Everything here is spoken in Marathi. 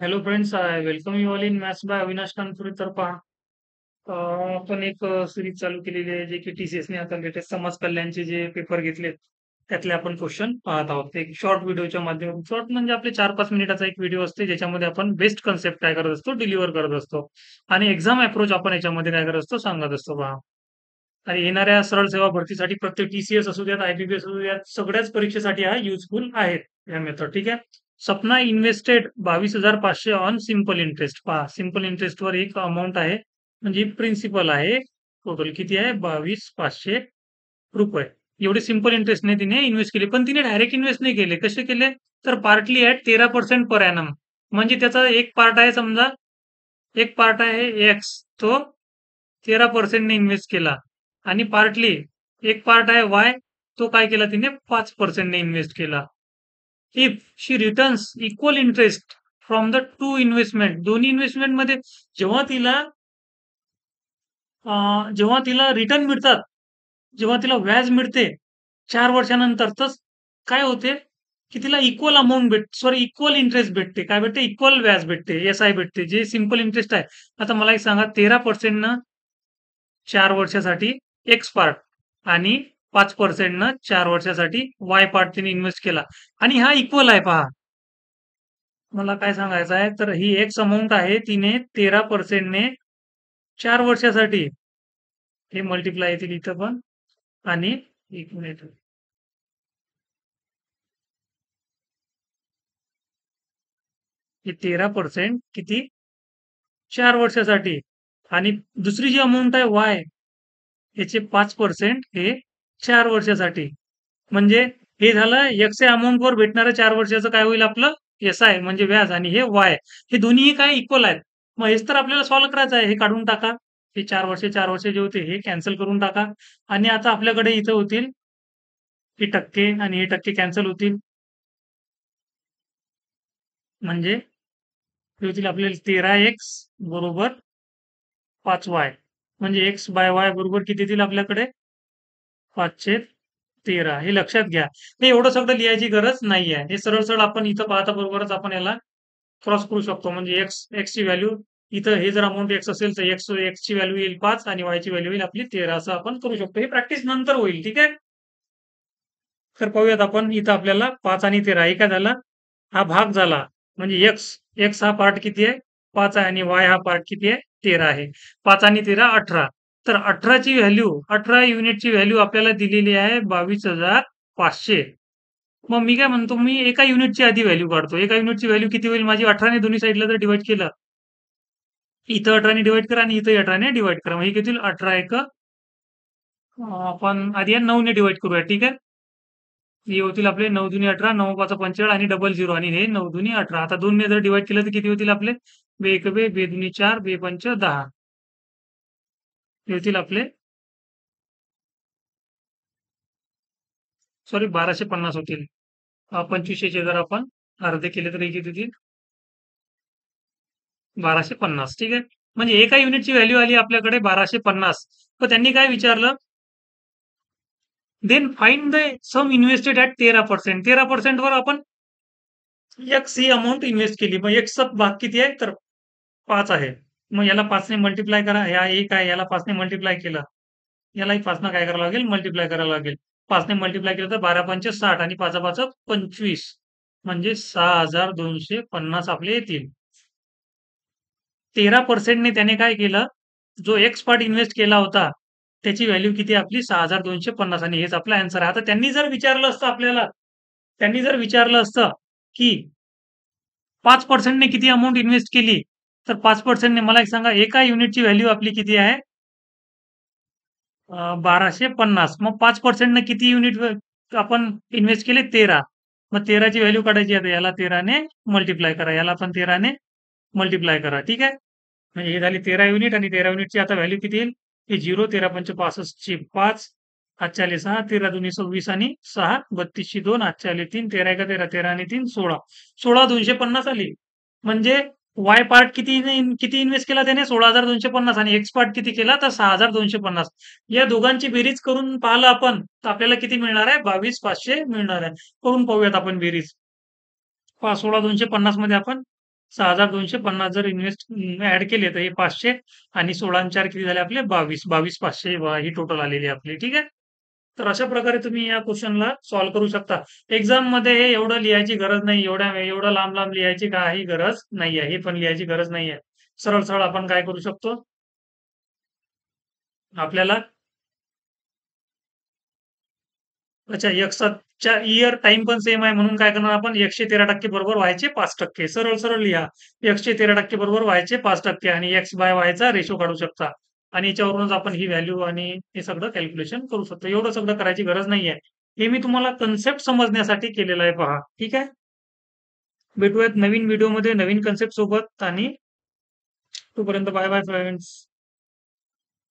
Hello friends, I welcome you all in maths by Avinash Kanpure. तर पहा, आपण एक सिरीज चालू केलेली आहे जे की TCS ने आता लेटेस्ट समाज कल्याणचे जे पेपर घेतलेत त्यातले आपण क्वेश्चन पाहत आहोत. एक शॉर्ट व्हिडिओच्या माध्यमातून, शॉर्ट म्हणजे आपले 4-5 मिनिटाचा एक व्हिडिओ असते ज्याच्यामध्ये आपण बेस्ट कन्सेप्ट काय करत असतो, डिलिव्हर करत असतो आणि एक्झाम अप्रोच आपण याच्यामध्ये काय करत असतो, सांगत असतो. पहा, आणि येणाऱ्या सरळ सेवा भरतीसाठी प्रत्येक TCS असू द्यात, IBPS असू द्यात, सगळ्याच परीक्षेसाठी हा युजफुल आहेत या मेथड. ठीक आहे. Sapna invested 22,500 on simple interest. पहा, सिंपल इंटरेस्टवर एक अमाऊंट आहे, म्हणजे प्रिन्सिपल आहे. टोटल किती आहे? 22,500 रुपये. एवढे सिंपल इंटरेस्टने तिने इन्व्हेस्ट केले, पण तिने डायरेक्ट इन्व्हेस्ट नाही केले. कसे केले? तर पार्टली ॲट 13% पर ॲनम. म्हणजे त्याचा एक पार्ट आहे, समजा एक पार्ट आहे एक्स, तो 13% ने इन्व्हेस्ट केला. आणि पार्टली एक पार्ट आहे वाय, तो काय केला तिने? 5% ने इन्व्हेस्ट केला. If she returns equal interest from the two investment, दोन्ही इन्व्हेस्टमेंट मध्ये जेव्हा तिला जेव्हा तिला रिटर्न मिळतात, जेव्हा तिला व्याज मिळते 4 वर्षानंतर, तर काय होते की तिला equal amount sorry, equal interest भेटते. काय भेटते? इक्वल व्याज भेटते, SI भेटते, जे सिंपल इंटरेस्ट आहे. आता मला एक सांगा, 13% 4 वर्षासाठी एक्स पार्ट आणि 5% 4 वर्षासाठी वाय पार्ट तिने इन्व्हेस्ट केला, आणि हा इक्वल आहे. पहा, मला काय सांगायचं आहे, तर ही एक्स अमाऊंट आहे, तिने 13% 4 वर्षासाठी, हे मल्टिप्लाय येतील इथं पण. आणि एक मिनिट, हे 13% किती? 4 वर्षासाठी. आणि दुसरी जी अमाऊंट आहे वाय, याचे 5% हे 4 वर्षासाठी. म्हणजे हे झालं एक्स या अमाऊंट वर भेटणारं 4 वर्षाचं काय होईल आपलं? SI म्हणजे व्याज, आणि हे वाय, हे दोन्ही काय इक्वल आहेत. मग हेच तर आपल्याला सॉल्व्ह करायचं आहे. हे काढून टाका, हे 4 वर्ष जे होते हे कॅन्सल करून टाका. आणि आता आपल्याकडे इथं होतील हे टक्के, आणि हे टक्के कॅन्सल होतील. म्हणजे हे होतील आपल्याला 13x बरोबर 5y. म्हणजे एक्स बाय वाय बरोबर किती येतील आपल्याकडे? 513. हे लक्षात घ्या. हे एवढं सगळं लिहायची गरज नाही आहे. हे सरळ सरळ आपण इथं पाहता बरोबरच आपण याला क्रॉस करू शकतो. म्हणजे एक्स ची व्हॅल्यू इथं, हे जर अमाऊंट एक्स असेल तर एक्स ची व्हॅल्यू येईल 5 आणि वाय ची व्हॅल्यू येईल आपली 13. असं आपण करू शकतो. हे प्रॅक्टिस नंतर होईल. ठीक आहे. तर पाहूयात आपण. इथं आपल्याला 5 आणि 13 हे काय झाला? हा भाग झाला. म्हणजे एक्स एक्स हा पार्ट किती आहे? 5 आहे, आणि वाय हा पार्ट किती आहे? 13 आहे. 5 आणि 13 18. तर 18ची व्हॅल्यू, 18 युनिटची व्हॅल्यू आपल्याला दिलेली आहे 22,500. मग मी काय म्हणतो, मी एका युनिटची आधी व्हॅल्यू काढतो. एका युनिटची व्हॅल्यू किती होईल माझी? 18 ने दोन्ही साईडला जर डिवाइड केलं, इथं 18 ने डिवाइड करा आणि इथं 18 ने डिवाइड करा. मग हे किती? 18 एक, आपण आधी 9 ने डिवाइड करूया. ठीक आहे. हे होतील आपले 9 दुनी 18, 9 5 45 आणि डबल 0, आणि हे 9 दुनी 18. आता 2 ने जर डिवाइड केलं तर किती होतील आपले? बे एक बे, बे दुनी 4, बे पंच 10. हे होतील आपले, सॉरी, 1250 होतील. 2500चे जर आपण अर्धे केले तर हे किती होतील? 1250. ठीक आहे. म्हणजे एका युनिटची व्हॅल्यू आली आपल्याकडे 1250. तर त्यांनी काय विचारलं? Then find the sum invested at 13%. 13% वर आपण एक्स ही अमाऊंट इन्व्हेस्ट केली. मग एक्सचा भाग किती आहे? तर 5 आहे. मग याला 5 ने मल्टिप्लाय करा. ह्या 1 आहे, याला 5 ने मल्टिप्लाय केलं. यालाही 5 न काय करावं लागेल? मल्टिप्लाय करावं लागेल. 5 ने मल्टिप्लाय केलं तर 12 पंचे 60 आणि 5 5 25. म्हणजे 6,250 आपले येतील. 13% ने त्याने काय केलं? जो एक्स पार्ट इन्व्हेस्ट केला होता, त्याची व्हॅल्यू किती आपली? 6,250, आणि हेच आपला आन्सर आहे. आता त्यांनी जर विचारलं असतं आपल्याला, त्यांनी जर विचारलं असतं की 5% ने किती अमाउंट इन्व्हेस्ट केली, तर 5% ने मला एक सांगा, एका युनिटची व्हॅल्यू आपली किती आहे? 1250. मग 5% ने किती युनिट आपण इन्व्हेस्ट केले? 13. मग 13ची व्हॅल्यू काढायची आहे. याला 13 ने मल्टिप्लाय करा, याला पण 13 ने मल्टिप्लाय करा. ठीक आहे. म्हणजे हे झाली 13 युनिट, आणि 13 युनिटची आता व्हॅल्यू किती येईल? हे 0, 13 पंच 65 ची 5, हातचे आले 6, 13 दुनी 26 आणि 6 32 ची 2, हातचे आले 3, 13 एका 13, 13 आणि 3 16, 16,250 आली. म्हणजे वाय पार्ट किती इन्व्हेस्ट केला त्याने? 16,250. आणि एक्स पार्ट किती केला? तर 6,250. या दोघांची बेरीज करून पाहिलं आपण, तर आपल्याला किती मिळणार आहे? 22,500 मिळणार आहे. करून पाहूयात आपण बेरीज. 16,250 मध्ये आपण 6,250 जर इन्व्हेस्ट ऍड केले तर हे 500 आणि 16 आणि 4 किती झाले आपले 22. 22,500 ही टोटल आलेली आहे आपली. ठीक आहे. तर अशा प्रकारे तुम्ही या क्वेश्चनला सॉल्व्ह करू शकता. एक्झाम मध्ये हे एवढं लिहायची गरज नाही. एवढं लांब लांब लिहायची काही गरज नाहीये. हे पण लिहायची गरज नाहीये. सरळ सरळ आपण काय करू शकतो, आपल्याला अच्छा, च्या इयर टाइम पण सेम आहे म्हणून काय करणार आपण 113% बरोबर व्हायचे 5%. सरळ सरळ लिहा. 113% बरोबर व्हायचे 5% आणि एक्स बाय वायचा रेशो काढू शकता. आणि याच्यावरूनच आपण ही व्हॅल्यू आणि हे सगळं कॅल्क्युलेशन करू शकतो. एवढं सगळं करायची गरज नाहीये. हे मी तुम्हाला कन्सेप्ट समजण्यासाठी केलेलं आहे पहा. ठीक आहे. भेटूयात नवीन व्हिडिओमध्ये नवीन कन्सेप्ट सोबत आणि तोपर्यंत बाय बाय फ्रेंड्स.